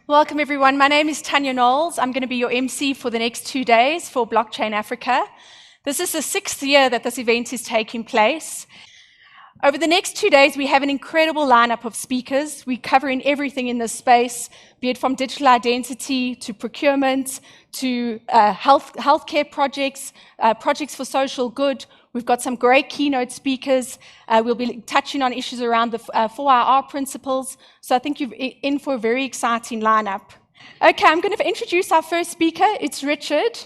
Welcome everyone. My name is Tanya Knowles. I'm going to be your MC for the next 2 days for Blockchain Africa. This is the 6th year that this event is taking place. Over the next 2 days, we have an incredible lineup of speakers. We're covering everything in this space, be it from digital identity to procurement to healthcare projects, projects for social good. We've got some great keynote speakers. We'll be touching on issues around the 4IR principles. So I think you're in for a very exciting lineup. Okay, I'm going to introduce our first speaker. It's Richard.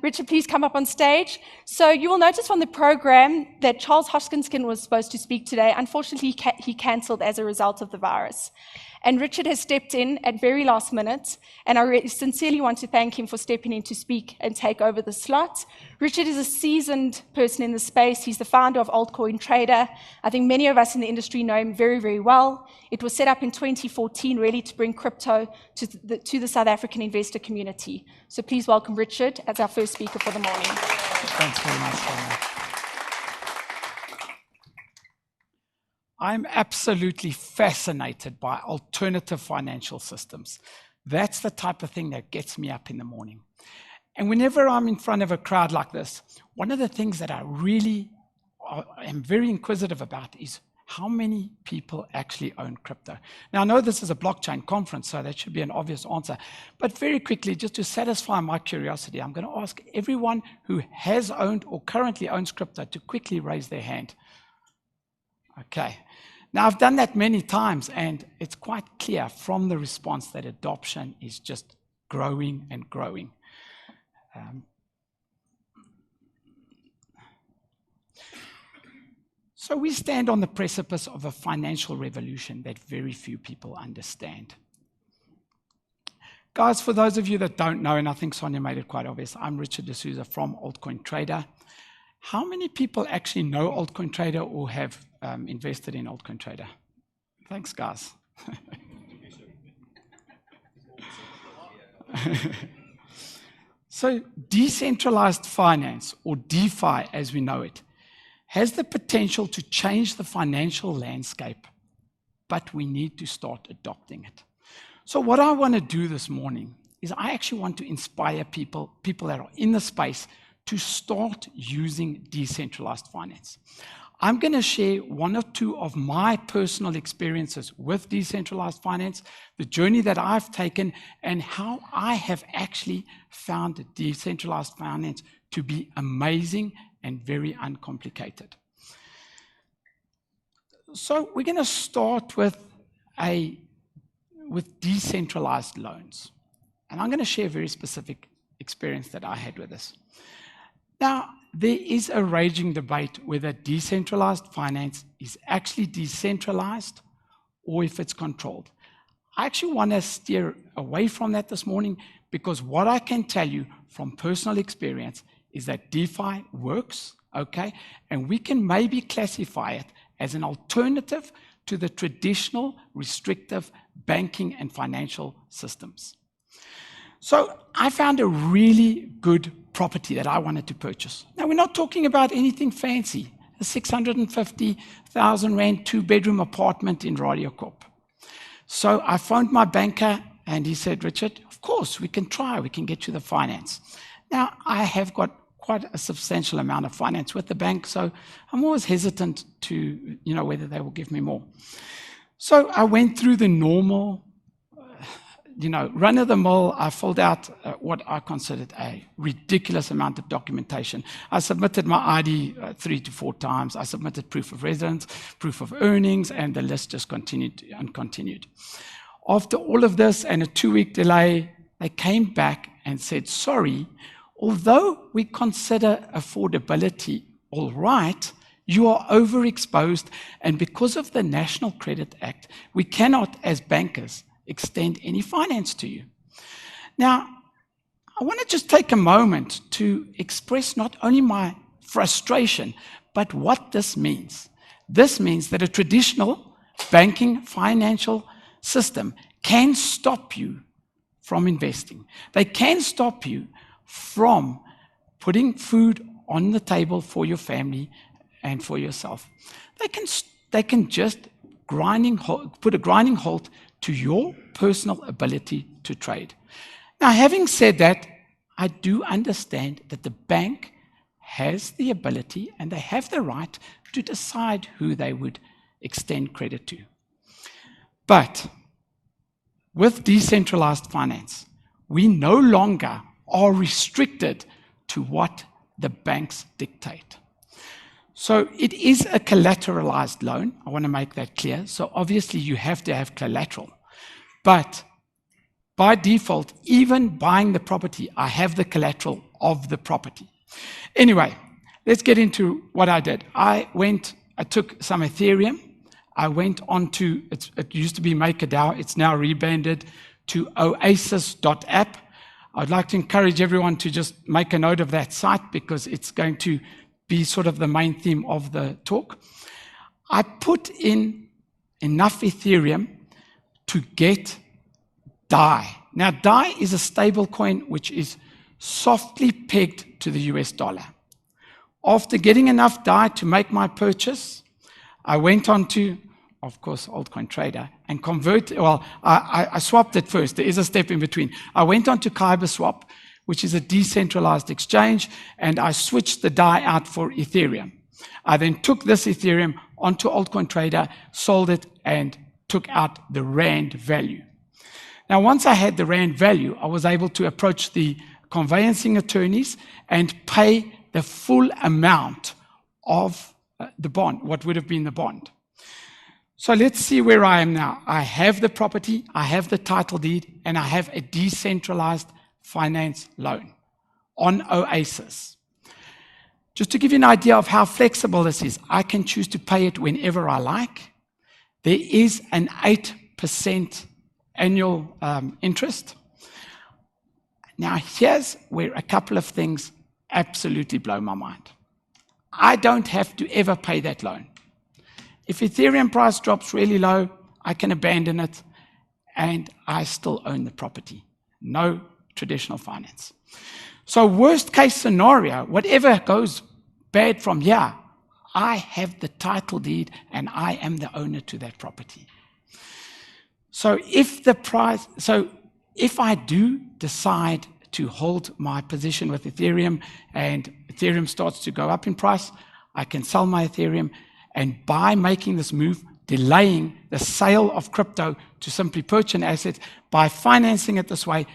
Richard, please come up on stage. So you will notice from the program that Charles Hoskinson was supposed to speak today. Unfortunately, he cancelled as a result of the virus. And Richard has stepped in at very last minute, and I sincerely want to thank him for stepping in to speak and take over the slot. Richard is a seasoned person in the space. He's the founder of Altcoin Trader. I think many of us in the industry know him very, very well. It was set up in 2014 really to bring crypto to the South African investor community. So please welcome Richard as our first speaker for the morning. Thanks very much, Tanya. I'm absolutely fascinated by alternative financial systems. That's the type of thing that gets me up in the morning. And whenever I'm in front of a crowd like this, one of the things that I really am very inquisitive about is how many people actually own crypto. Now, I know this is a blockchain conference, so that should be an obvious answer. But very quickly, just to satisfy my curiosity, I'm going to ask everyone who has owned or currently owns crypto to quickly raise their hand. Okay. Now, I've done that many times, and it's quite clear from the response that adoption is just growing and growing. So we stand on the precipice of a financial revolution that very few people understand. Guys, for those of you that don't know, and I think Sonia made it quite obvious, I'm Richard de Sousa from Altcoin Trader. How many people actually know Altcoin Trader or have invested in Altcoin Trader? Thanks, guys. So, decentralized finance, or DeFi as we know it, has the potential to change the financial landscape, but we need to start adopting it. So what I want to do this morning is I actually want to inspire people that are in the space to start using decentralized finance. I'm going to share one or two of my personal experiences with decentralized finance, the journey that I've taken, and how I have actually found decentralized finance to be amazing and very uncomplicated. So we're going to start with decentralized loans. And I'm going to share a very specific experience that I had with this. Now, there is a raging debate whether decentralized finance is actually decentralized or if it's controlled. I actually want to steer away from that this morning because what I can tell you from personal experience is that DeFi works, okay? And we can maybe classify it as an alternative to the traditional restrictive banking and financial systems. So I found a really good property that I wanted to purchase. Now, we're not talking about anything fancy. A 650,000 Rand 2-bedroom apartment in Radio Corp. So I phoned my banker and he said, Richard, of course, we can try. We can get you the finance. Now, I have got quite a substantial amount of finance with the bank, so I'm always hesitant to, whether they will give me more. So I went through the normal run-of-the-mill. I filled out what I considered a ridiculous amount of documentation. I submitted my ID 3 to 4 times. I submitted proof of residence, proof of earnings, and the list just continued and continued. After all of this and a 2-week delay, they came back and said, sorry, although we consider affordability all right, you are overexposed, and because of the National Credit Act, we cannot, as bankers, extend any finance to you. Now, I want to just take a moment to express not only my frustration, but what this means. This means that a traditional banking financial system can stop you from investing. They can stop you from putting food on the table for your family and for yourself. They can just put a grinding halt to your personal ability to trade. Now, having said that, I do understand that the bank has the ability and they have the right to decide who they would extend credit to. But with decentralized finance, we no longer are restricted to what the banks dictate. So it is a collateralized loan. I want to make that clear. So obviously you have to have collateral. But by default, even buying the property, I have the collateral of the property. Anyway, let's get into what I did. I took some Ethereum. I went on to, it used to be MakerDAO. It's now rebranded to oasis.app. I'd like to encourage everyone to just make a note of that site because it's going to be sort of the main theme of the talk. I put in enough Ethereum to get DAI. Now, DAI is a stable coin which is softly pegged to the US dollar. After getting enough DAI to make my purchase, I went on to, of course, altcoin trader and I swapped it first. There is a step in between. I went on to KyberSwap, which is a decentralized exchange, and I switched the DAI out for Ethereum. I then took this Ethereum onto altcoin trader, sold it, and took out the Rand value. Now, once I had the Rand value, I was able to approach the conveyancing attorneys and pay the full amount of the bond, what would have been the bond. So let's see where I am now. I have the property, I have the title deed, and I have a decentralized finance loan on Oasis. Just to give you an idea of how flexible this is, I can choose to pay it whenever I like. There is an 8% annual interest. Now, here's where a couple of things absolutely blow my mind. I don't have to ever pay that loan. If Ethereum price drops really low, I can abandon it, and I still own the property. No traditional finance. So worst case scenario, whatever goes bad from here, I have the title deed and I am the owner to that property. So if I do decide to hold my position with Ethereum and Ethereum starts to go up in price, I can sell my Ethereum, and by making this move, delaying the sale of crypto to simply purchase an asset, by financing it this way,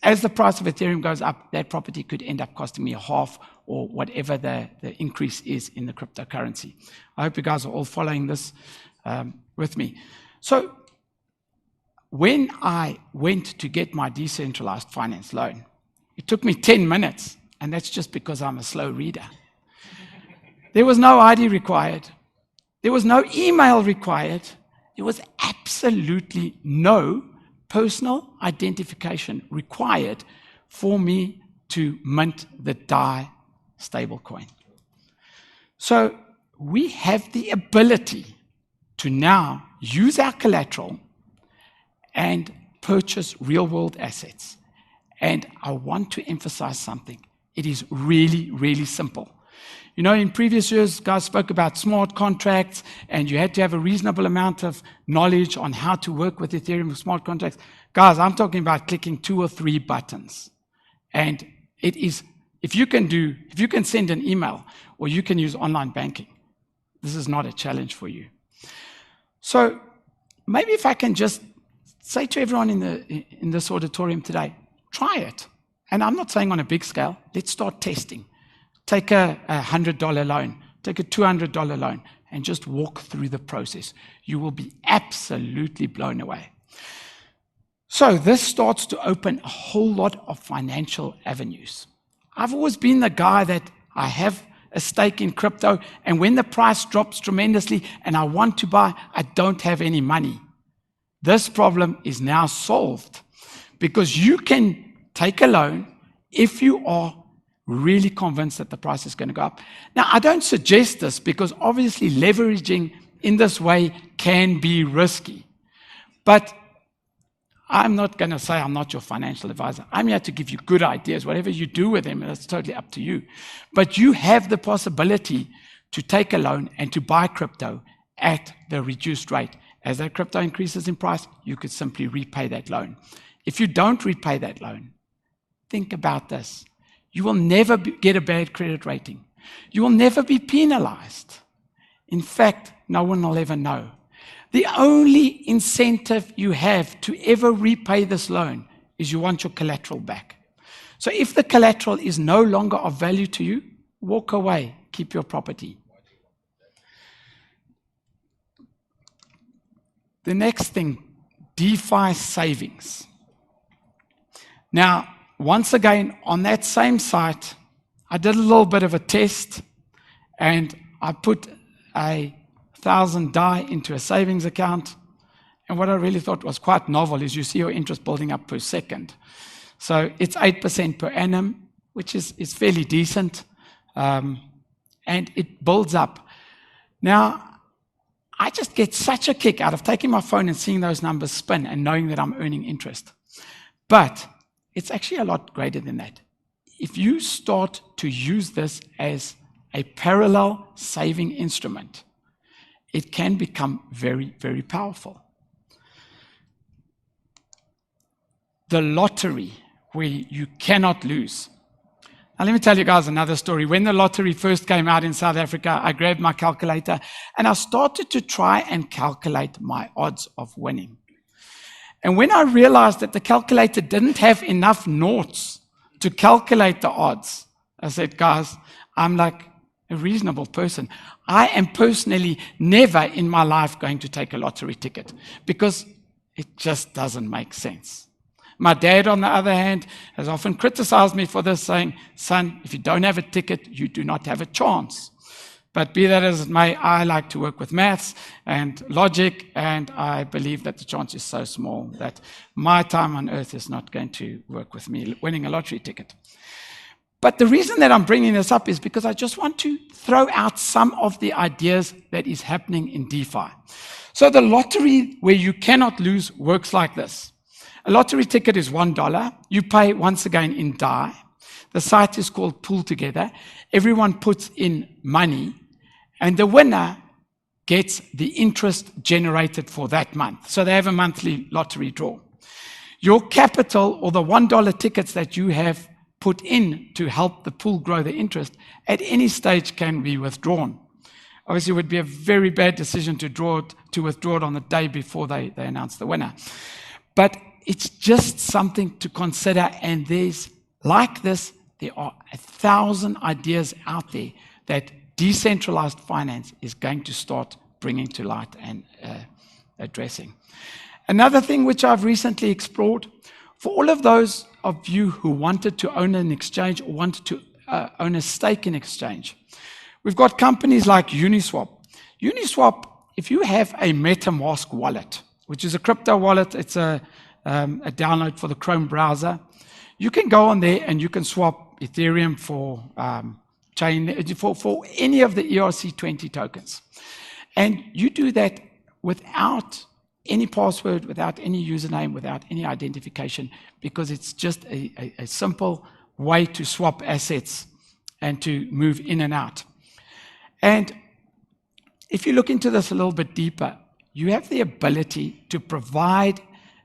as the price of Ethereum goes up, that property could end up costing me a half or whatever the increase is in the cryptocurrency. I hope you guys are all following this with me. So when I went to get my decentralized finance loan, it took me 10 minutes, and that's just because I'm a slow reader. There was no ID required. There was no email required. There was absolutely no personal identification required for me to mint the DAI stablecoin. So we have the ability to now use our collateral and purchase real-world assets. And I want to emphasize something. It is really, really simple. You know, in previous years, guys spoke about smart contracts, and you had to have a reasonable amount of knowledge on how to work with Ethereum with smart contracts. Guys, I'm talking about clicking 2 or 3 buttons. And it is, if you can send an email or you can use online banking, this is not a challenge for you. So maybe if I can just say to everyone in this auditorium today, try it. And I'm not saying on a big scale. Let's start testing. Take a $100 loan, take a $200 loan, and just walk through the process. You will be absolutely blown away. So this starts to open a whole lot of financial avenues. I've always been the guy that I have a stake in crypto, and when the price drops tremendously and I want to buy, I don't have any money. This problem is now solved because you can take a loan if you are really convinced that the price is going to go up. Now, I don't suggest this because obviously leveraging in this way can be risky. But I'm not going to say I'm not your financial advisor. I'm here to give you good ideas. Whatever you do with them, that's totally up to you. But you have the possibility to take a loan and to buy crypto at the reduced rate. as that crypto increases in price, you could simply repay that loan. If you don't repay that loan, think about this. You will never get a bad credit rating. You will never be penalized. In fact, no one will ever know. The only incentive you have to ever repay this loan is you want your collateral back. So if the collateral is no longer of value to you, walk away, keep your property. The next thing, DeFi savings. Now, once again, on that same site, I did a little bit of a test, and I put 1,000 DAI into a savings account. And what I really thought was quite novel is you see your interest building up per second. So it's 8% per annum, which is fairly decent, and it builds up. Now, I just get such a kick out of taking my phone and seeing those numbers spin and knowing that I'm earning interest. But it's actually a lot greater than that. If you start to use this as a parallel saving instrument, it can become very, very powerful. The lottery, where you cannot lose. Now, let me tell you guys another story. When the lottery first came out in South Africa, I grabbed my calculator and I started to try and calculate my odds of winning. And when I realized that the calculator didn't have enough noughts to calculate the odds, I said, guys, I'm like a reasonable person. I am personally never in my life going to take a lottery ticket because it just doesn't make sense. My dad, on the other hand, has often criticized me for this, saying, son, if you don't have a ticket, you do not have a chance. But be that as it may, I like to work with maths and logic, and I believe that the chance is so small that my time on earth is not going to work with me winning a lottery ticket. But the reason that I'm bringing this up is because I just want to throw out some of the ideas that is happening in DeFi. So the lottery where you cannot lose works like this. A lottery ticket is $1. You pay once again in DAI. The site is called Pool Together. Everyone puts in money, and the winner gets the interest generated for that month. So they have a monthly lottery draw. Your capital, or the $1 tickets that you have put in to help the pool grow the interest, at any stage can be withdrawn. Obviously, it would be a very bad decision to withdraw it on the day before they announce the winner. But it's just something to consider, and like this, there are 1,000 ideas out there that decentralized finance is going to start bringing to light and addressing. Another thing which I've recently explored, for all of those of you who wanted to own an exchange or wanted to own a stake in exchange, we've got companies like Uniswap. Uniswap, if you have a MetaMask wallet, which is a crypto wallet, it's a download for the Chrome browser, you can go on there and you can swap Ethereum for any of the ERC20 tokens. And you do that without any password, without any username, without any identification, because it's just a simple way to swap assets and to move in and out. And if you look into this a little bit deeper, you have the ability to provide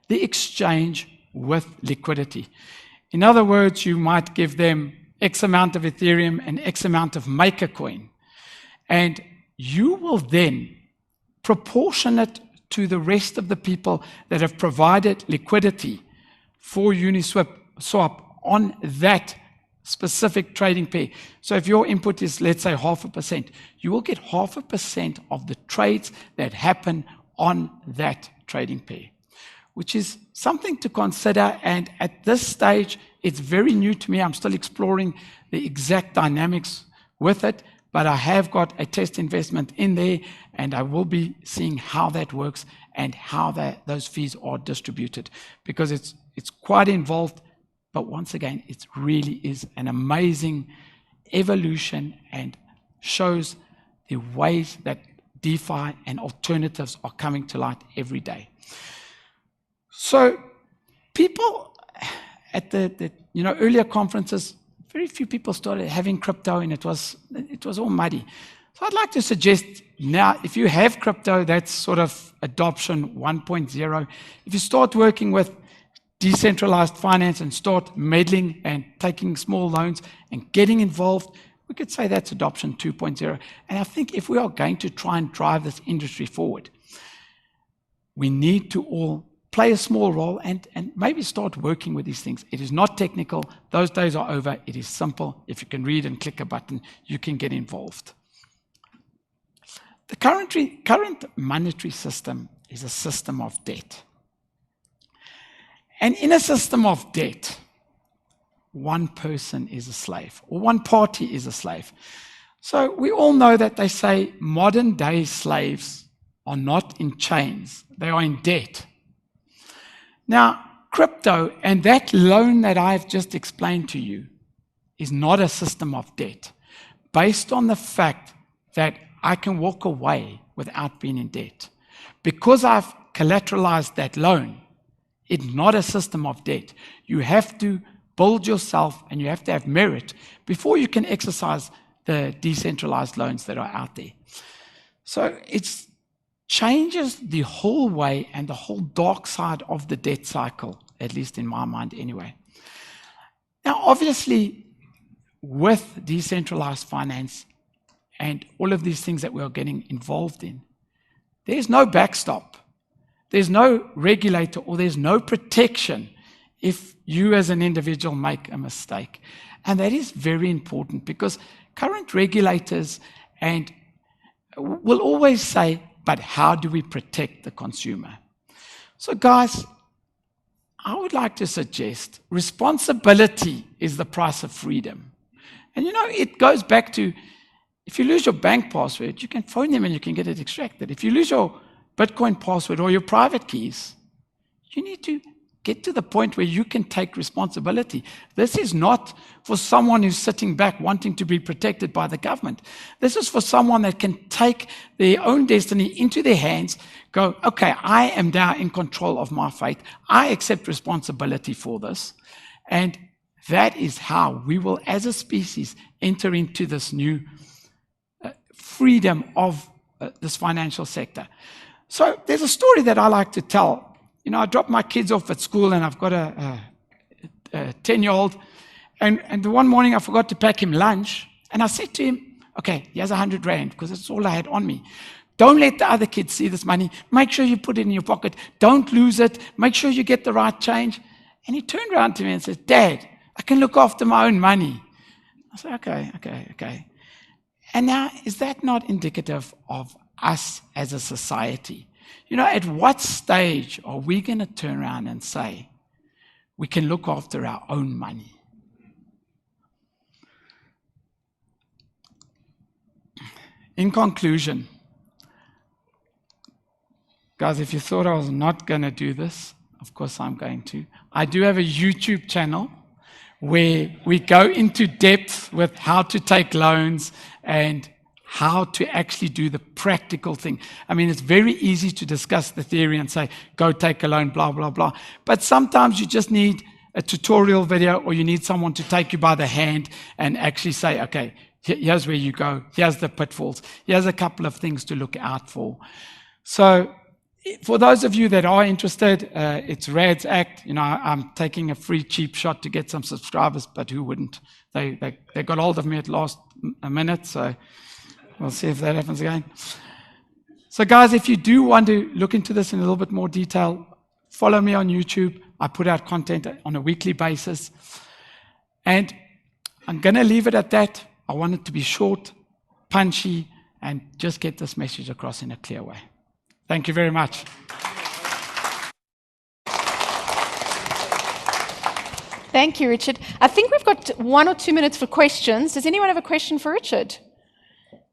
the exchange with liquidity. In other words, you might give them X amount of Ethereum and X amount of Maker coin, and you will then proportion it to the rest of the people that have provided liquidity for Uniswap on that specific trading pair. So if your input is, let's say, 0.5%, you will get 0.5% of the trades that happen on that trading pair, which is something to consider. And at this stage, it's very new to me. I'm still exploring the exact dynamics with it, but I have got a test investment in there, and I will be seeing how that works and how those fees are distributed, because it's quite involved. But once again, it really is an amazing evolution and shows the ways that DeFi and alternatives are coming to light every day. So people at the earlier conferences, very few people started having crypto, and it was all muddy. So I'd like to suggest now, if you have crypto, that's sort of adoption 1.0. If you start working with decentralized finance and start meddling and taking small loans and getting involved, we could say that's adoption 2.0. And I think if we are going to try and drive this industry forward, we need to all play a small role and maybe start working with these things. It is not technical. Those days are over. It is simple. If you can read and click a button, you can get involved. The current monetary system is a system of debt. And in a system of debt, one person is a slave, or one party is a slave. So we all know that they say modern day slaves are not in chains, they are in debt. Now, crypto and that loan that I've just explained to you is not a system of debt, based on the fact that I can walk away without being in debt. Because I've collateralized that loan, it's not a system of debt. You have to build yourself and you have to have merit before you can exercise the decentralized loans that are out there. So it changes the whole way and the whole dark side of the debt cycle, at least in my mind anyway. Now, obviously, with decentralized finance and all of these things that we are getting involved in, there's no backstop. There's no regulator or there's no protection if you as an individual make a mistake. And that is very important because current regulators and will always say, but how do we protect the consumer? So guys, I would like to suggest responsibility is the price of freedom. And you know, it goes back to, if you lose your bank password, you can phone them and you can get it extracted. If you lose your Bitcoin password or your private keys, you need to get to the point where you can take responsibility. This is not for someone who's sitting back wanting to be protected by the government. This is for someone that can take their own destiny into their hands, go, okay, I am now in control of my fate. I accept responsibility for this. And that is how we will, as a species, enter into this new freedom of this financial sector. So there's a story that I like to tell. You know, I dropped my kids off at school and I've got a 10-year-old. And the one morning I forgot to pack him lunch. And I said to him, okay, here's 100 Rand because that's all I had on me. Don't let the other kids see this money. Make sure you put it in your pocket. Don't lose it. Make sure you get the right change. And he turned around to me and said, Dad, I can look after my own money. I said, okay. And now, is that not indicative of us as a society? You know, at what stage are we going to turn around and say, we can look after our own money? In conclusion, guys, if you thought I was not going to do this, of course I'm going to. I do have a YouTube channel where we go into depth with how to take loans and how to actually do the practical thing. I mean, it's very easy to discuss the theory and say, go take a loan, blah, blah, blah. But sometimes you just need a tutorial video or you need someone to take you by the hand and actually say, okay, here's where you go. Here's the pitfalls. Here's a couple of things to look out for. So for those of you that are interested, it's RADS Act. You know, I'm taking a free cheap shot to get some subscribers, but who wouldn't? They got hold of me at last minute, so we'll see if that happens again. So guys, if you do want to look into this in a little bit more detail, follow me on YouTube. I put out content on a weekly basis. And I'm going to leave it at that. I want it to be short, punchy, and just get this message across in a clear way. Thank you very much. Thank you, Richard. I think we've got 1 or 2 minutes for questions. Does anyone have a question for Richard?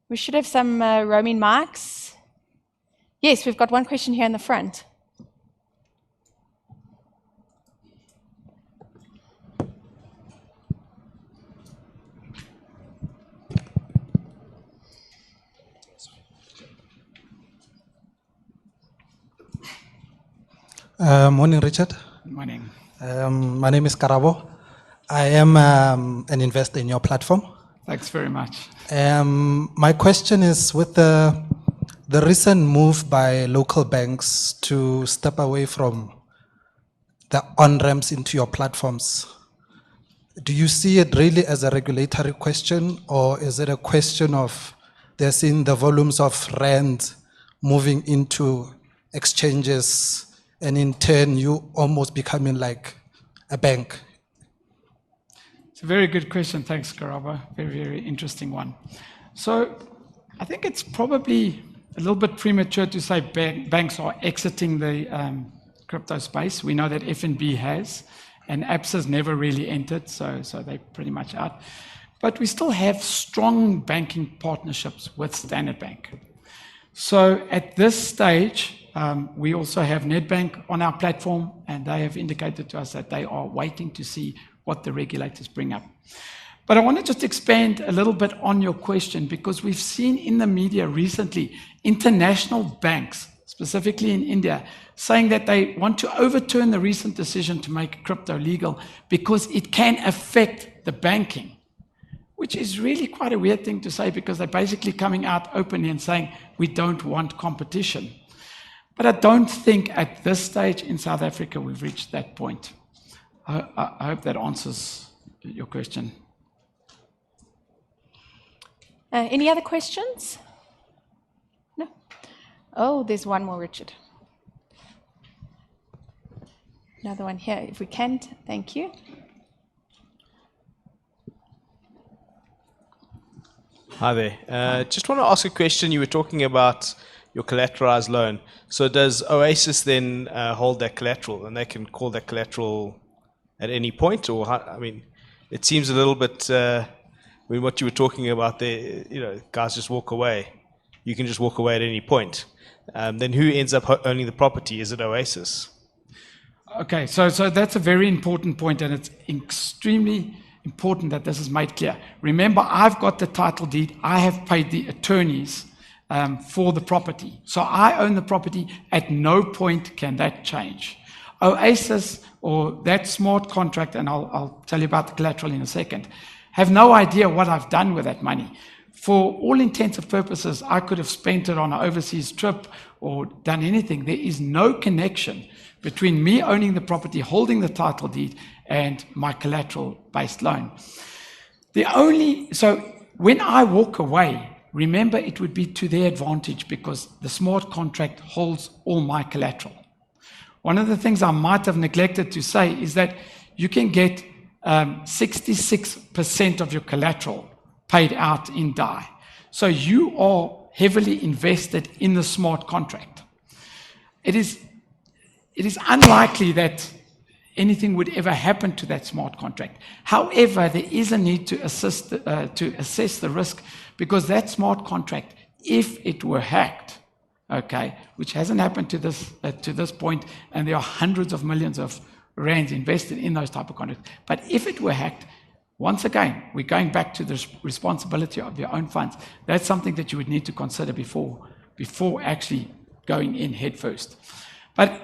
We should have some roaming mics. Yes, we've got one question here in the front. Morning, Richard. Good morning. My name is Karabo. I am an investor in your platform. Thanks very much. My question is with the recent move by local banks to step away from the on-ramps into your platforms. Do you see it really as a regulatory question, or is it a question of they're seeing the volumes of rand moving into exchanges and in turn you almost becoming like a bank? It's a very good question. Thanks, Karaba. Very, very interesting one. So I think it's probably a little bit premature to say banks are exiting the crypto space. We know that FNB has, and ABSA's never really entered, so they're pretty much out. But we still have strong banking partnerships with Standard Bank. So at this stage, we also have Nedbank on our platform, and they have indicated to us that they are waiting to see what the regulators bring up. But I want to just expand a little bit on your question, because we've seen in the media recently international banks, specifically in India, saying that they want to overturn the recent decision to make crypto legal because it can affect the banking, which is really quite a weird thing to say, because they're basically coming out openly and saying, we don't want competition. But I don't think at this stage in South Africa we've reached that point. I hope that answers your question. Any other questions? No? Oh, there's one more, Richard. Another one here, if we can. Thank you. Hi there. Just want to ask a question. You were talking about your collateralized loan. So does Oasis then hold that collateral, and they can call that collateral at any point? Or how, I mean, it seems a little bit. I mean, what you were talking about there, you know, guys just walk away. You can just walk away at any point. Then who ends up owning the property? Is it Oasis? Okay, so that's a very important point, and it's extremely important that this is made clear. Remember, I've got the title deed. I have paid the attorneys for the property. So I own the property. At no point can that change. Oasis, or that smart contract, and I'll tell you about the collateral in a second, have no idea what I've done with that money. For all intents and purposes, I could have spent it on an overseas trip or done anything. There is no connection between me owning the property, holding the title deed, and my collateral-based loan. So when I walk away, remember it would be to their advantage, because the smart contract holds all my collateral. One of the things I might have neglected to say is that you can get 66% of your collateral paid out in DAI. So you are heavily invested in the smart contract. It is unlikely that anything would ever happen to that smart contract. However, there is a need to assess the risk, because that smart contract, if it were hacked, okay, which hasn't happened to this point, and there are hundreds of millions of rands invested in those type of contracts. But if it were hacked, once again, we're going back to the responsibility of your own funds. That's something that you would need to consider before actually going in head first. But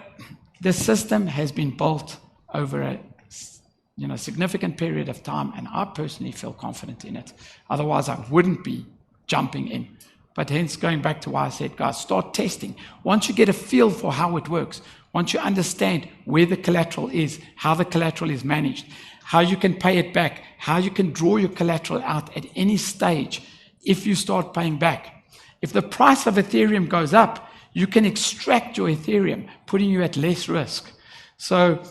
the system has been built over a significant period of time, and I personally feel confident in it. Otherwise, I wouldn't be jumping in. But hence, going back to why I said, guys, start testing. Once you get a feel for how it works, once you understand where the collateral is, how the collateral is managed, how you can pay it back, how you can draw your collateral out at any stage if you start paying back. If the price of Ethereum goes up, you can extract your Ethereum, putting you at less risk. So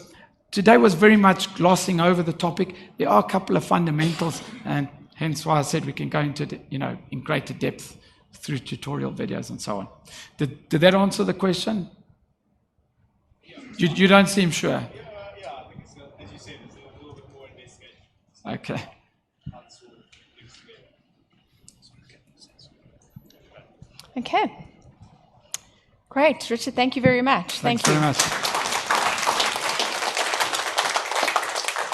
today was very much glossing over the topic. There are a couple of fundamentals, and hence why I said we can go into in greater depth through tutorial videos and so on. Did that answer the question? You don't seem sure. I think it's, as you said, it's a little bit more investigation. Okay. Okay. Great, Richard, thank you very much. Thanks very much.